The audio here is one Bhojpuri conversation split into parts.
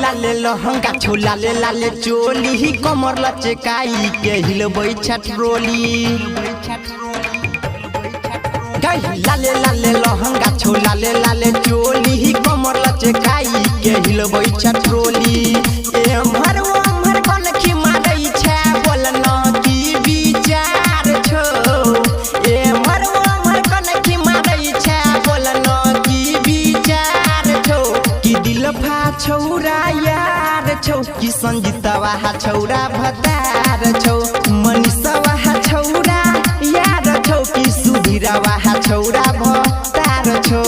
लाले लहंगा छो लाले लाले चोली कमर लचकाई के हिलबै छटरोली लाले लाले लहंगा छो लाले लाले चोली कमर लचकाई के हिलबै छटरोली एम्हर ओम्हर कनखी मारै छै बोलना की विचार छो एम्हर ओम्हर कनखी मारै छै बोलना की विचार छो कि दिलफा छौरा यार छौ कि संजीतवा छौरा भतार छौ मनीषवा छौरा यार छौ कि सुधीरवा छौरा भतार छौ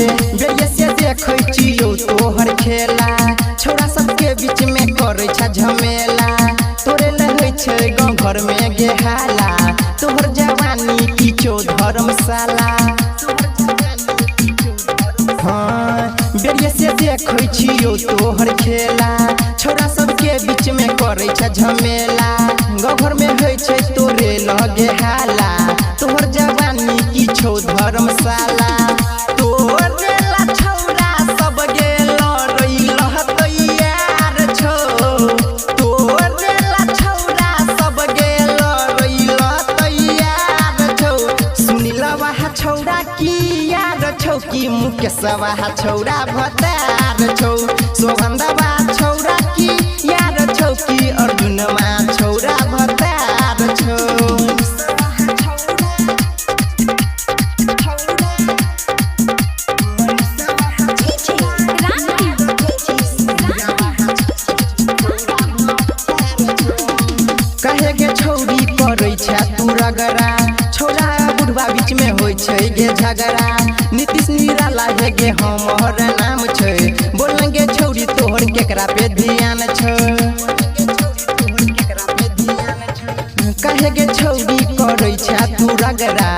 देखै छियौ तोहर खेला छोरा सबके बीच में करै छ झमेला तोरे लहै छै गाँव घर में गेहाला तोहर जवानी किछो धर्मशाला हाँ बेरिया से देखै छियौ तोहर खेला छोरा सबके बीच में करै छ झमेला गाँव घर में होइ छै तोरे लगे हाला तोहर जवानी किछो धर्मशाला छौरा की यार छौ की मुकेशवा छौरा भतार छौ सुगंधवा छौरा की यार छौ की अर्जुनवा छौरा भतार छौ कहे गे छौरी करै छै तू रगरा छौरा बुढ़वा बीच में होइ छै गे झगड़ा नीतीश निराला है गे हमर नाम छै बोलेंगे छौरी तोहर केकरा पे ध्यान छै कहे गे छौरी करै छै तू रगड़ा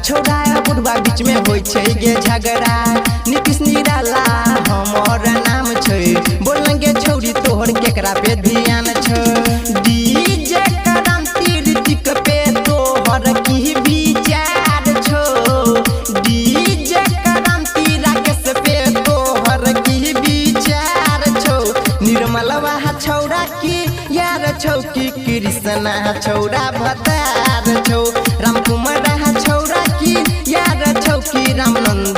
छौरा बुढ़वा बीच में होइ छै गे झगड़ा नीतीश निराला हमर नाम छै बोलेंगे छौरी तोहर केकरा पे ध्यान छै डीजे क्रांति ऋतिक पे तोहर की विचार छो डीजे क्रांति राकेश पे तोहर की विचार छो निर्मलवा छौरा की यार छौ की कृष्णा छौरा भतार छौ रामकुमार छौरा की यार छौ की रामनंद